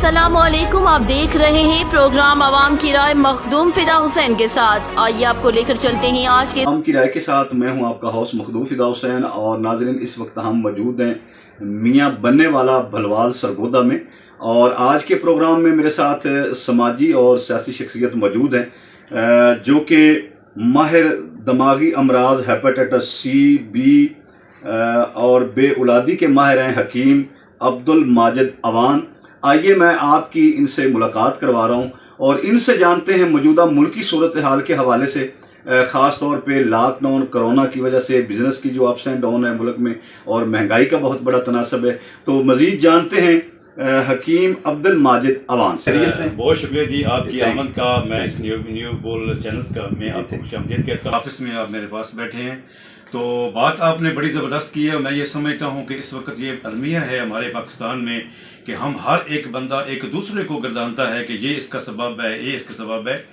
अस्सलाम वालेकुम, आप देख रहे हैं प्रोग्राम आवाम की राय मखदूम फिदा हुसैन के साथ। आइए आपको लेकर चलते हैं आज के आवाम की राय के साथ। मैं हूं आपका होस्ट मखदूम फिदा हुसैन और नाज़रीन इस वक्त हम मौजूद हैं मियां बनने वाला भलवाल सरगोदा में। और आज के प्रोग्राम में मेरे साथ समाजी और सियासी शख्सियत मौजूद हैं जो कि माहिर दिमागी अमराज हेपेटाइटिस सी बी और बे औलादी के माहिर हैं हकीम अब्दुल माजिद अवान। आइए मैं आपकी इनसे मुलाकात करवा रहा हूँ और इनसे जानते हैं मौजूदा मुल्की सूरत हाल के हवाले से, ख़ास तौर पे लॉकडाउन कोरोना की वजह से बिज़नेस की जो अप्स एंड डाउन है मुल्क में और महंगाई का बहुत बड़ा तनासब है। तो मज़ीद जानते हैं हकीम अब्दुल माजिद अवान से। बहुत शुक्रिया जी आपकी आमद का। मैं इस न्यू बोल चैनल्स का मैं आपको खुशामदीद कहता हूँ। ऑफिस में आप मेरे पास बैठे हैं तो बात आपने बड़ी ज़बरदस्त की है। मैं ये समझता हूँ कि इस वक्त ये अलमिया है हमारे पाकिस्तान में कि हम हर एक बंदा एक दूसरे को गर्दानता है कि ये इसका सबब है, ये इसका सबब है।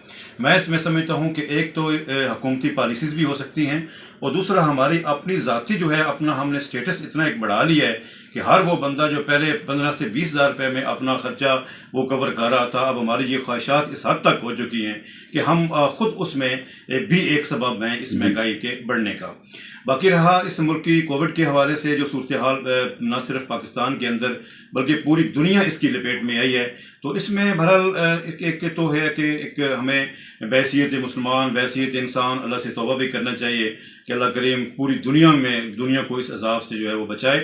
मैं इसमें समझता हूँ कि एक तो हुकूमती पॉलिसीज़ भी हो सकती हैं और दूसरा हमारी अपनी ज़ाती जो है अपना हमने स्टेटस इतना एक बढ़ा लिया है कि हर वो बंदा जो पहले 15 से 20 हज़ार रुपये में अपना खर्चा वो कवर कर रहा था, अब हमारी ये ख्वाहिशात इस हद तक हो चुकी हैं कि हम खुद उसमें भी एक सबब हैं इस महंगाई के बढ़ने का। बाकी रहा इस मुल्क की कोविड के हवाले से जो सूरत हाल न सिर्फ पाकिस्तान के अंदर बल्कि पूरी दुनिया इसकी लपेट में आई है, तो इसमें बहरहाल एक तो है कि एक हमें बैसियत मुसलमान बैसियत इंसान अल्लाह से तौबा भी करना चाहिए कि अल्लाह करीम पूरी दुनिया को इस अजाब से जो है वो बचाए।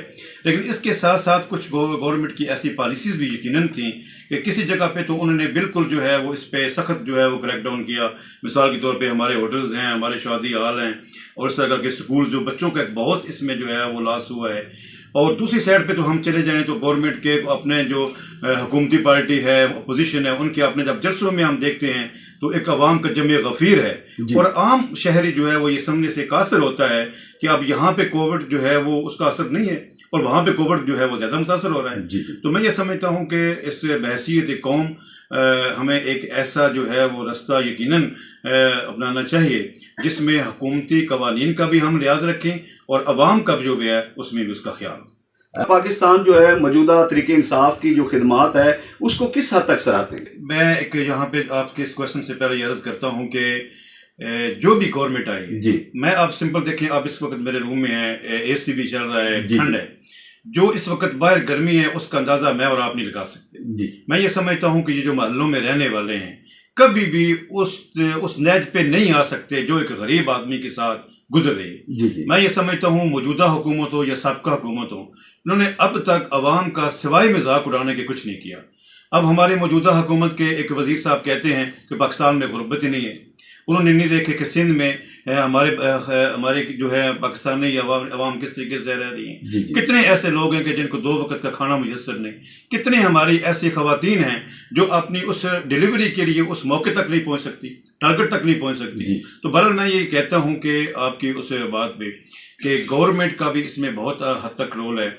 लेकिन इसके साथ साथ कुछ गवर्नमेंट की ऐसी पॉलिसीज़ भी यकीनन थी कि किसी जगह पे तो उन्होंने बिल्कुल जो है वो इस पे सख्त जो है वो क्रैकडाउन किया। मिसाल के तौर पे हमारे होटल्स हैं, हमारे शादी हाल हैं और इस तरह के स्कूल जो बच्चों का बहुत इसमें जो है वो लॉस हुआ है। और दूसरी साइड पे तो हम चले जाएं तो गवर्नमेंट के अपने जो हुकूमती पार्टी है अपोजिशन है उनके अपने जब जलसों में हम देखते हैं तो एक अवाम का जमे गफीर है और आम शहरी जो है वो ये समझने से कासर होता है कि अब यहाँ पे कोविड जो है वो उसका असर नहीं है और वहाँ पे कोविड जो है वो ज़्यादा मुतासर हो रहा है। तो मैं ये समझता हूँ कि इस बहसीत कौम हमें एक ऐसा जो है वो रास्ता यकीनन अपनाना चाहिए जिसमें हुकूमती कवानीन का भी हम लिहाज रखें और अवाम का जो भी है उसमें भी उसका ख्याल। पाकिस्तान जो है मौजूदा तरीके इंसाफ की जो खिदमात है उसको किस हद तक सराहते हैं? मैं एक यहाँ पे आपके इस क्वेश्चन से पहले ये अर्ज करता हूँ कि जो भी गवर्नमेंट आई जी, मैं आप सिंपल देखें, आप इस वक्त मेरे रूम में है, एसी भी चल रहा है, ठंड है, जो इस वक्त बाहर गर्मी है उसका अंदाजा मैं और आप नहीं लगा सकते जी। मैं ये समझता हूँ कि ये जो मोहल्लों में रहने वाले हैं कभी भी उस नैज पे नहीं आ सकते जो एक गरीब आदमी के साथ गुजर रही है। मैं ये समझता हूँ मौजूदा हुकूमत हो या सबका हुकूमत हो, उन्होंने अब तक अवाम का सिवाय मजाक उड़ाने के कुछ नहीं किया। अब हमारे मौजूदा हुकूमत के एक वजीर साहब कहते हैं कि पाकिस्तान में गुर्बत ही नहीं है। उन्होंने नहीं देखे कि सिंध में हमारे जो है पाकिस्तानी अवाम किस तरीके से रह रही हैं। कितने ऐसे लोग हैं कि जिनको 2 वक्त का खाना मुयस्सर नहीं। कितने हमारी ऐसी खवातीन हैं जो अपनी उस डिलीवरी के लिए उस मौके तक नहीं पहुंच सकती, टारगेट तक नहीं पहुंच सकती। तो बहरहाल मैं ये कहता हूं कि आपकी उस बात पे कि गवर्नमेंट का भी इसमें बहुत हद तक रोल है।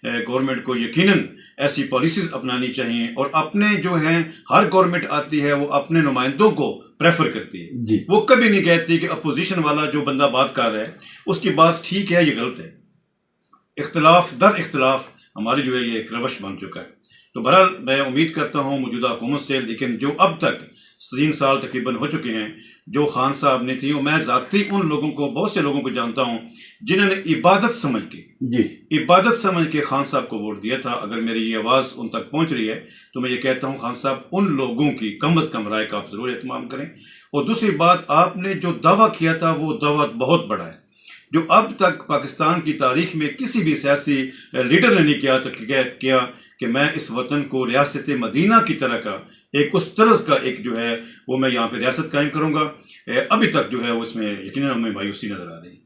गवर्नमेंट को यकीनन ऐसी पॉलिसीज अपनानी चाहिए और अपने जो हैं हर गवर्नमेंट आती है वो अपने नुमाइंदों को प्रेफर करती है। वो कभी नहीं कहती कि अपोजिशन वाला जो बंदा बात कर रहा है उसकी बात ठीक है ये गलत है। इख्तलाफ दर इख्तलाफ हमारी जो है ये एक रवश बन चुका है। तो बहरहाल मैं उम्मीद करता हूँ मौजूदा हुकूमत से, लेकिन जो अब तक 3 साल तकरीबन हो चुके हैं, जो खान साहब ने थी, और मैं ज़ाती उन लोगों को बहुत से लोगों को जानता हूँ जिन्होंने इबादत समझ के खान साहब को वोट दिया था। अगर मेरी ये आवाज़ उन तक पहुँच रही है तो मैं ये कहता हूँ खान साहब उन लोगों की कम अज़ कम राय का आप ज़रूर एहतमाम करें। और दूसरी बात, आपने जो दावा किया था वो दावा बहुत बड़ा है जो अब तक पाकिस्तान की तारीख में किसी भी सियासी लीडर ने नहीं किया कि मैं इस वतन को रियासत मदीना की तरह का एक उस तरह का एक जो है वो मैं यहाँ पे रियासत कायम करूँगा। अभी तक जो है वो इसमें यकीनन हमें मायूसी नजर आ रही है।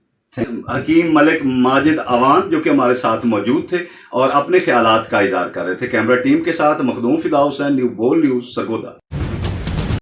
हकीम मलिक माजिद अवान जो कि हमारे साथ मौजूद थे और अपने ख्यालात का इज़हार कर रहे थे। कैमरा टीम के साथ मखदूम फिदा हुसैन, न्यू बोल न्यूज़ सरगोदा।